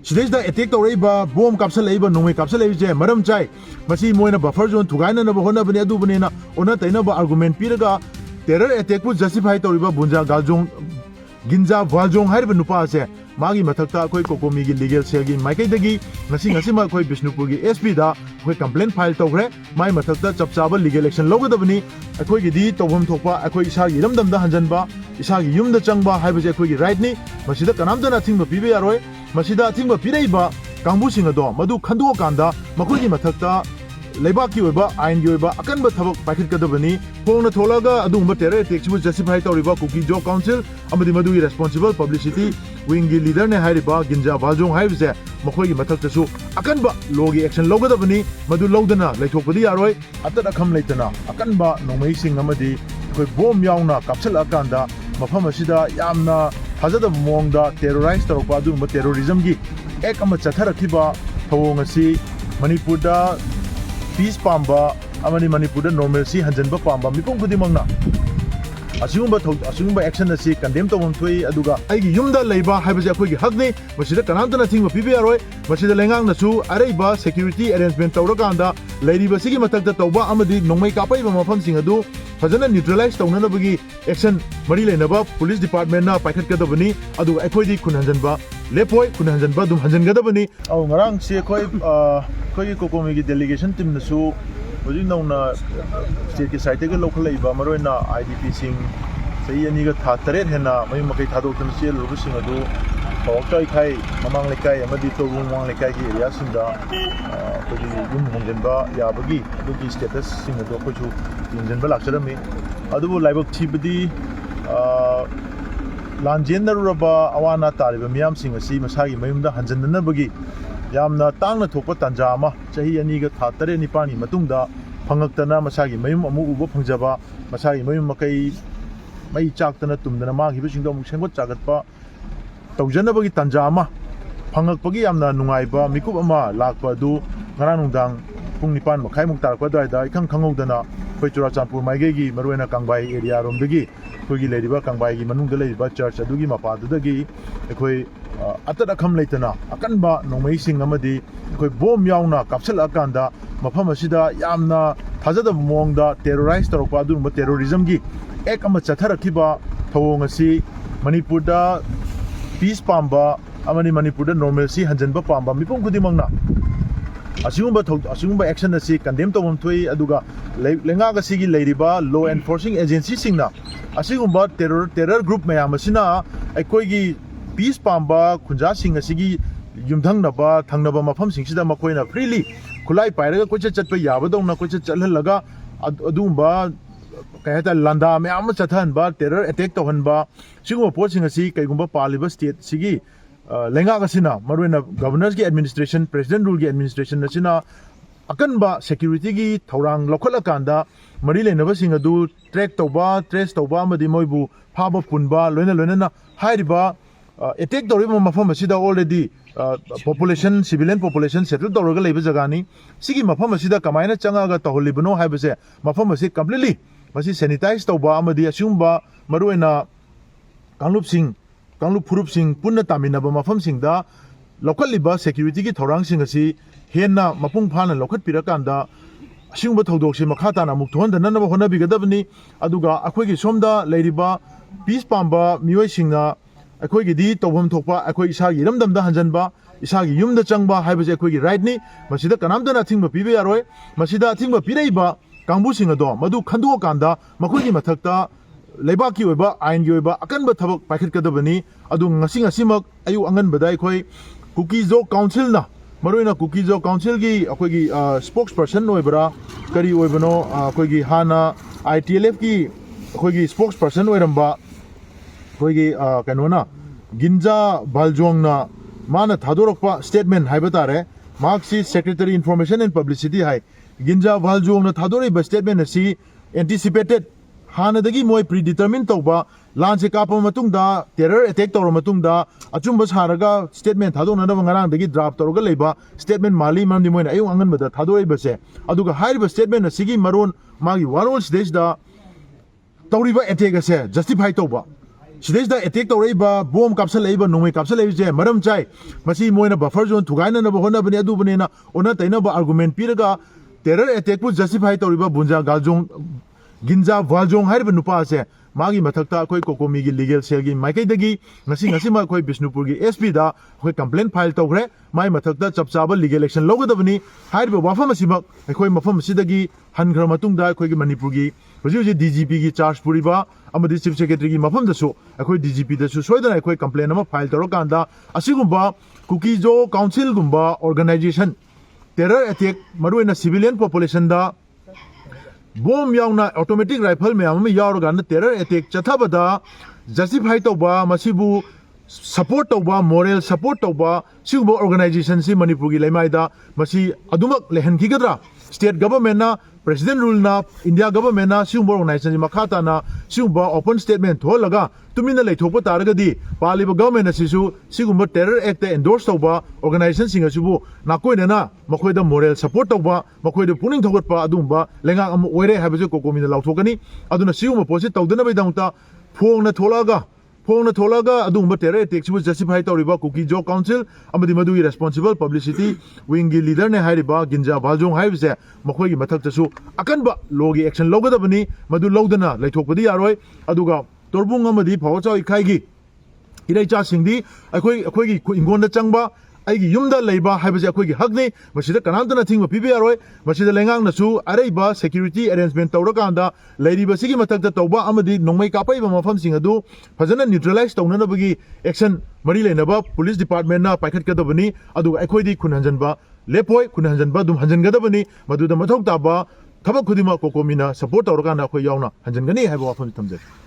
Sidayda attack tawraiba bomb kapsalaiba nongmei kapsalaiba maram chai masi moina buffer zone thugaina na bahona bani adu bani na ona taina ba argument piraga terror attack pu justify tawriba bunja galjong ginja waljong haiba nupa ase magi mathakta koi kokomi gi legal cell gi maikai dagi ngasi ma koi bisnupur gi SP da koi complaint file tawgre mai mathakta chapchaba legal action logadabani akoi gi di tawbam thokpa akoi isa gi ramdam da hanjanba isa gi yumda changba haiba je akoi gi right ni masida kanamda na thingba pibe yaroi masida thingba piraiba kangbu singado madu khandu kanda makoi gi mathakta leibaki oiba ain gi oiba akanba thabak pakhit kadabani phongna tholaga adumba terror attack chibu justify tawriba cookie job council amadi madu gi responsible publicity wing gi leader ne hairiba ginja waljong haibse makoi gi mathakta su akanba logi action logadabani madu lodana leithokpadi yaroi atada kham leitana akanba nongmei sing amadi koi bom yauna kapsal akanda mafam asida yamna hazada mongda terrorize tawpa adumba terrorism gi ek ama chatharakiba thawong asi manipurda peace pamba amani manipurda normalcy hanjanba pamba mipum khudimangna asingumba action asi condemn tawon thoi aduga aigi yumda leiba haibaje akoi gi hakni masida kanamtana thingba pibe yaroi masida lengang nasu areiba security arrangement tawrakanda leiriba sigi matakta tawba amadi nongmai kapaiba mafam sing adu fajana neutralize tawnanabagi action mari leinaba police department na paikhat kadabani adu akoi di kunhanjanba lepoi kunhanjanba dum hanjangadabani au ngarang se koi kokomi gi delegation team nasu hojing nauna state ki site ga local leiba maroina IDP sing sei ani ga tha tare hena mai makai thadok tan se lu sing adu thawkai khai mamang lekai amadi to mamang lekai gi area sinda koi yum honjanba yabagi adu gi status sing adu ko chu yunjanba lakcharami adu laibak thibadi lanjendaraba awana tariba miyam sing asi masagi mayumda hanjandanabagi yamna tangna thokpa tanja ama chahi ani ga tha tare nipani matungda phangaktana masagi mayum amu uba phangjaba masagi mayum makai mai chaktana tumdana magi bisingdo mu sengot chagatpa tawjanabagi tanja ama phangakpagi yamna nungaiba mikup ama lakpa du ngarang nungdang pung nipan makhai muk tarpa daida ikhang khangodana koi churachampur maigei gi maruena kangbai area romdagi koi gi leiriba kangbai gi manungda leiriba church adugi mapadudagi ekoi atada kham leitana akanba nongmei sing amadi koi bom yauna kapsal akanda mafam asida yamna thajada mongda terrorize tawpa adumba terrorism gi ek ama chatharakiba thawong asi manipurda peace pamba amani manipurda normalcy hanjanba pamba mipum khudimangna asingumba action asi condemn tawam thoi aduga lenga ga sigi leiriba law enforcing agency singna asingumba terror group mayam asina aikoi gi peace pamba khunja sing asigi yumdhangnaba thangnaba mafam singsida makoina freely khulai pairaga kocha chatpa yabadongna kocha chalhalaga adumba kaheta landa mayam chathanba terror attack tawhanba singumba poching asi kaigumba paliba state sigi lenga gasina maruena governors ki administration president rule ki administration nasina akanba security gi thorang lokhala kanda mari lenaba sing adu track tawba trace tawba amadi moibu phaba punba loina na hairiba attack tawriba mafam asida already population civilian population settle tawraga leiba jagani sigi mafam asida kamaina changaga tawholibano haibase mafam asi completely masi sanitize tawba amadi asumba maruena Kanglup Furup Sing Punna Taminaba Mafam Singda local liba security ki thorang sing asi henna mapung phana lokat pirakanda asingba thodok se makhata na mukthon da nanaba hona bigadabni aduga akhoi gi somda leiriba peace pamba mioi singna akhoi gi di tawbam thokpa akhoi isa gi ramdam da hanjanba isa gi yumda changba haibaje akhoi gi right ni masida kanamda na thingba pibe yaroi masida thingba piraiba kangbu singado madu khandu kanda makhoi gi mathakta leibaki oiba ain gi oiba akanba thabak pakhit kadabani adu ngasi mak ayu angan badai khoi cookie jo council na maroina cookie jo council gi akoi gi spokesperson oibra kari oibano akoi gi hana ITLF ki akoi gi spokesperson oiramba akoi gi kanona ginja baljong na mana thadorokpa statement haibatare marksi secretary information and publicity hai ginja baljong na thadori ba statement asi anticipated hanadagi moi predetermined tawba lanse kapa matungda terror attack tawra matungda achumba saraga statement thadona na ngarang dagi draft tawra leiba statement mali mamdi moina ayung angan bada thadoi base aduga haiba statement asigi maron magi warol stage da tawriba attack ase justify tawba सिदेसदा attack तौरइबा bomb कापसलइबा नोंमै कापसलइबजे मरम चाइ मसी मोइना buffer zone थुगाइननब होनबनि अदुबनेना ओना तैनब आर्गुमेंट पिरगा टेरर अटैक पु जस्टिफाई तौरिबा बुंजा गालजों गिंजा वालजों हाइब नुपा से मागी मथक्ता अखोई कोकोमी की लीगल सेल की माइकैदगी ngasi ngasi ma अखोई बिष्णुपुर की एसपी दा अखोई कंप्लेंट फाइल तौग्रे माई मथक्ता चपचाबा लीगल एक्शन लौगदबनी हाइब वाफम असिमक अखोई मफम सिदगी हनग्र मतुंगदा अखोई की मणिपुर की हुजी डीजीपी की चार्ज पुरीबा अमदी चीफ सेक्रेटरी की मफम दसु अखोई डीजीपी दसु सोइदना अखोई कंप्लेंट अमा फाइल तौरकांदा असिगुंबा कुकीजो काउंसिल गुंबा ऑर्गेनाइजेशन टेरर अटैक मरुएना सिविलियन पॉपुलेशन दा बॉम्ब याउना ऑटोमेटिक राइफल में याउरगान टेरर अटैक चथाबदा जस्टिफाई तौबा मसिबु सपोर्ट तौबा मोरल सपोर्ट तौबा सिगुबा ऑर्गेनाइजेशन से मणिपुर की लेमाइदा मसी अदुमक लेहनखिगद्रा स्टेट गवर्नमेंट ना प्रेसिडेंट रूल ना इंडिया गवर्नमेंट ना सिगुबा ऑर्गेनाइजेशन मखाता ना सिगुबा ओपन स्टेटमेंट थोलगा तुमिना लेथोप तारगदी पालिबा गवर्नमेंट असिसु सिगुबा टेरर एक्ट एंडोर्स तौबा ऑर्गेनाइजेशन सिंगसुबु नाकोइना मखोइदा मोरल सपोर्ट तौबा मखोइदा पुनिंग थोगतपा अदुबा लेंगा अम ओइरे हाबजे कोकोमिना लाउथोकनी अदुना सिगुबा पोसे तौदनबैदंता फोंगना थोलागा अदुबा टेरर अटैक सिबु जस्टिफाई तौरिबा कुकी जो काउंसिल अमदी मदुगी रेस्पॉन्सिबल पब्लिसिटी विंग की लीडर ने हाइरिबा गिंजा बालजोंग हाइबसे मखोइगी मथक्तसु अकनबा लोगी एक्शन लौगदबनी मदु लौदना लेथोकपदी यारोय अदुगा तोरबुंग अमदी फावचाव इखाइगी इराइचा सिंगदी अखोइगी इंगोंदा चंगबा आइगी युमदा लेबा हाइबसे अखोइगी हकने मसिदा कनामतना थिंगबा पिबे यारोय मसिदा लेंगांगनसु अरेबा सिक्योरिटी अरेंजमेंट तौरकांदा लेरिबा सिगी मथक्ता तौबा अमदी नोंमै कापाइबा मफम सिंग अदु फजना न्यूट्रलाइज तौननबगी एक्शन मरी लेनबा पुलिस डिपार्टमेंट ना पाइखटकदबनी अदु अखोइदी खुनहंजनबा लेपोय खुनहंजनबा दुम हंजनगदबनी मदुदा मथौक ताबा थबक खुदिमा कोकोमिना सपोर्ट तौरकांदा अखोइ यावना हंजनगनी हाइबा वाफम थमजे